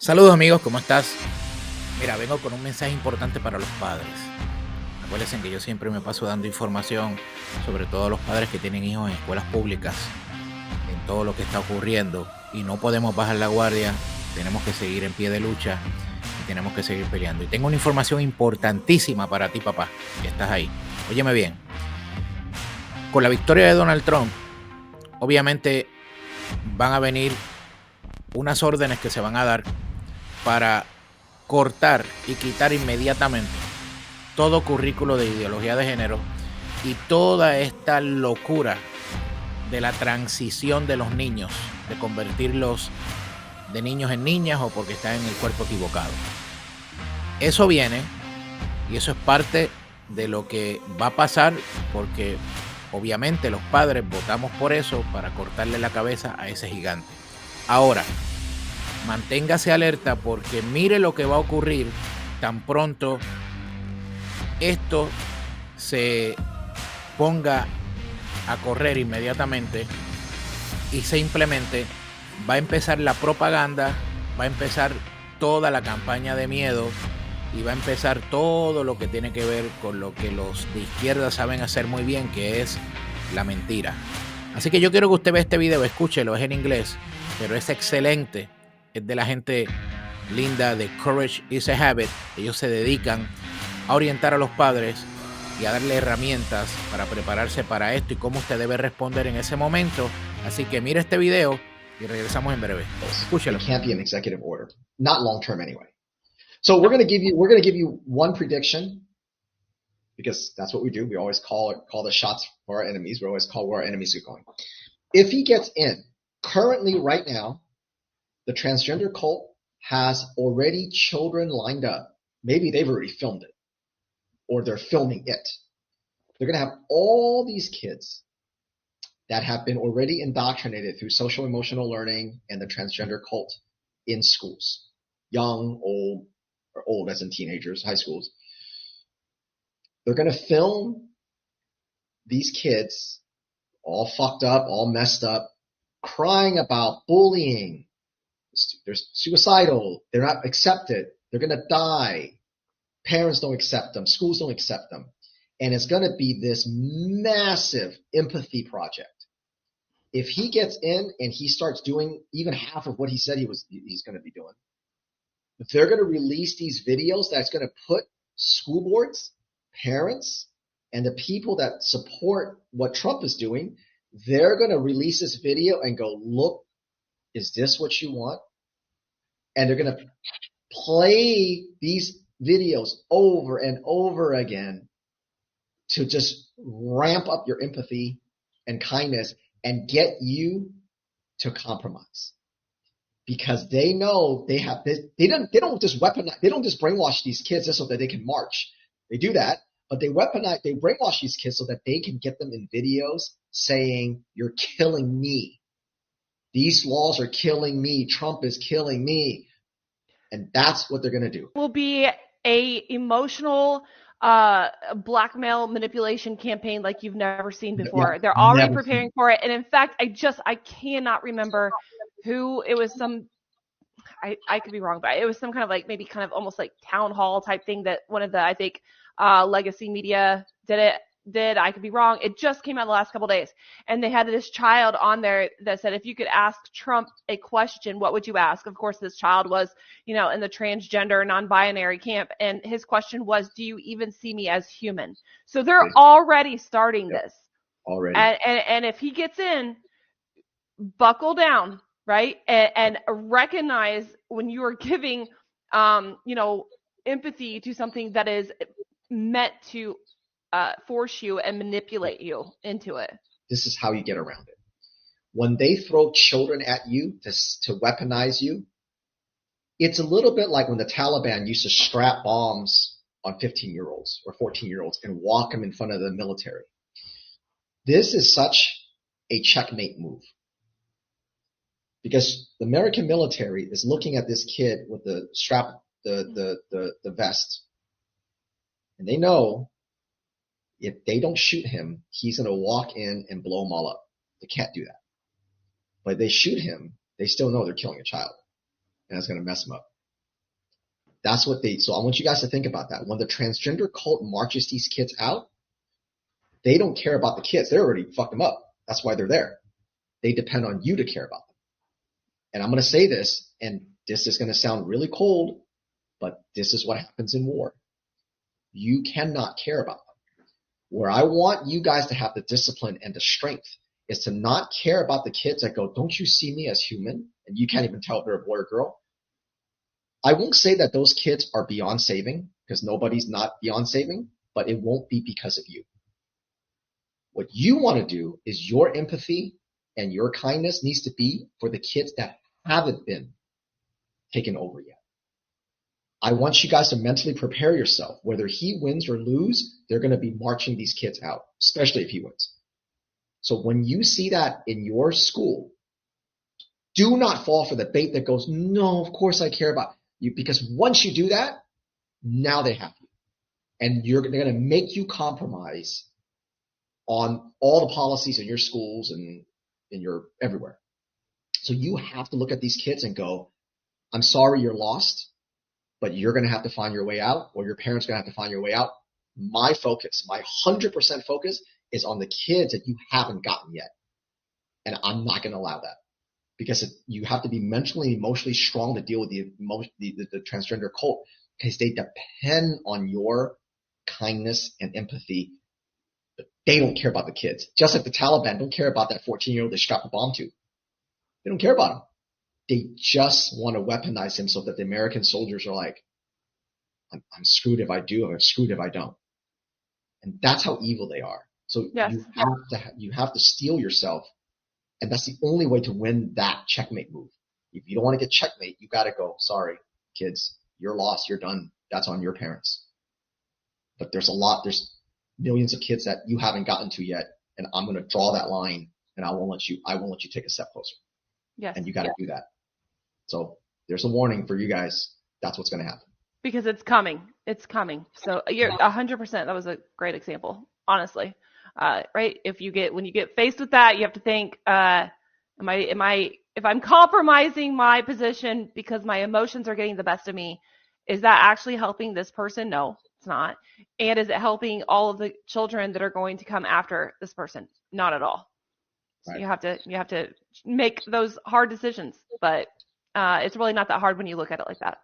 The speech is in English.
Saludos amigos, ¿cómo estás? Mira, vengo con un mensaje importante para los padres. Acuérdense que yo siempre me paso dando información sobre todo los padres que tienen hijos en escuelas públicas, en todo lo que está ocurriendo y no podemos bajar la guardia, tenemos que seguir en pie de lucha y tenemos que seguir peleando. Y tengo una información importantísima para ti, papá, que estás ahí. Óyeme bien, con la victoria de Donald Trump, obviamente van a venir unas órdenes que se van a dar para cortar y quitar inmediatamente todo currículo de ideología de género y toda esta locura de la transición de los niños, de convertirlos de niños en niñas o porque están en el cuerpo equivocado. Eso viene y eso es parte de lo que va a pasar porque obviamente los padres votamos por eso para cortarle la cabeza a ese gigante. Ahora, manténgase alerta porque mire lo que va a ocurrir tan pronto esto se ponga a correr inmediatamente y se implemente. Va a empezar la propaganda, va a empezar toda la campaña de miedo y va a empezar todo lo que tiene que ver con lo que los de izquierda saben hacer muy bien, que es la mentira. Así que yo quiero que usted vea este video, escúchelo, es en inglés, pero es excelente. Es de la gente linda de Courage is a Habit. Ellos se dedican a orientar a los padres y a darle herramientas para prepararse para esto y cómo usted debe responder en ese momento. Así que mire este video y regresamos en breve. Escúchelo. It can't be an executive order, not long term anyway. So we're going to give you one prediction because that's what we do. We always call the shots for our enemies. We always call where our enemies are going. If he gets in, currently right now, the transgender cult has already children lined up. Maybe they've already filmed it or they're filming it. They're going to have all these kids that have been already indoctrinated through social emotional learning and the transgender cult in schools, young, old, or old as in teenagers, high schools. They're going to film these kids all fucked up, all messed up, crying about bullying. They're suicidal. They're not accepted. They're going to die. Parents don't accept them. Schools don't accept them. And it's going to be this massive empathy project. If he gets in and he starts doing even half of what he said he's going to be doing, they're going to release these videos that's going to put school boards, parents, and the people that support what Trump is doing, they're going to release this video and go, look, is this what you want? And they're going to play these videos over and over again to just ramp up your empathy and kindness and get you to compromise. Because they know they have this, they don't just weaponize, they don't just brainwash these kids just so that they can march. They do that, but they brainwash these kids so that they can get them in videos saying, you're killing me. These laws are killing me. Trump is killing me. And that's what they're going to do. Will be a emotional blackmail manipulation campaign like you've never seen before. Yeah, they're already preparing for it. And in fact, I cannot remember who it was. I could be wrong, but it was some kind of like maybe kind of almost like town hall type thing that one of the, I think, legacy media did. I could be wrong. It just came out the last couple of days. And they had this child on there that said, if you could ask Trump a question, what would you ask? Of course, this child was, in the transgender, non-binary camp. And his question was, do you even see me as human? So they're already starting this. Already. And if he gets in, buckle down, right? And recognize when you are giving, empathy to something that is meant to force you and manipulate you into it. This is how you get around it. When they throw children at you to weaponize you, it's a little bit like when the Taliban used to strap bombs on 15-year-olds or 14-year-olds and walk them in front of the military. This is such a checkmate move. Because the American military is looking at this kid with the strap, the vest, and they know if they don't shoot him, he's going to walk in and blow them all up. They can't do that. But if they shoot him, they still know they're killing a child. and it's going to mess them up. That's what so I want you guys to think about that. When the transgender cult marches these kids out, they don't care about the kids. They already fucked them up. That's why they're there. They depend on you to care about them. And I'm going to say this, and this is going to sound really cold, but this is what happens in war. You cannot care about them. Where I want you guys to have the discipline and the strength is to not care about the kids that go, don't you see me as human? And you can't even tell if they're a boy or girl. I won't say that those kids are beyond saving, because nobody's not beyond saving, but it won't be because of you. What you want to do is your empathy and your kindness needs to be for the kids that haven't been taken over yet. I want you guys to mentally prepare yourself. Whether he wins or lose, they're going to be marching these kids out, especially if he wins. So when you see that in your school, do not fall for the bait that goes, no, of course I care about you, because once you do that, now they have you. And they're going to make you compromise on all the policies in your schools and in your everywhere. So you have to look at these kids and go, I'm sorry you're lost, but you're going to have to find your way out, or your parents are going to have to find your way out. My focus, my 100% focus is on the kids that you haven't gotten yet. And I'm not going to allow that, because you have to be mentally and emotionally strong to deal with the transgender cult, because they depend on your kindness and empathy. But they don't care about the kids. Just like the Taliban don't care about that 14-year-old they strapped a bomb to. They don't care about him. They just want to weaponize him so that the American soldiers are like, I'm screwed if I do, I'm screwed if I don't. And that's how evil they are. So Yes. you have to steel yourself, and that's the only way to win that checkmate move. If you don't want to get checkmate, you got to go, sorry, kids, you're lost, you're done. That's on your parents. But there's millions of kids that you haven't gotten to yet, and I'm going to draw that line, and I won't let you take a step closer. Yes. And you got to do that. So there's a warning for you guys. That's what's going to happen. Because it's coming. It's coming. So you're 100%. That was a great example, honestly. Right? When you get faced with that, you have to think, if I'm compromising my position because my emotions are getting the best of me, is that actually helping this person? No, it's not. And is it helping all of the children that are going to come after this person? Not at all. So right. You have to make those hard decisions, but it's really not that hard when you look at it like that.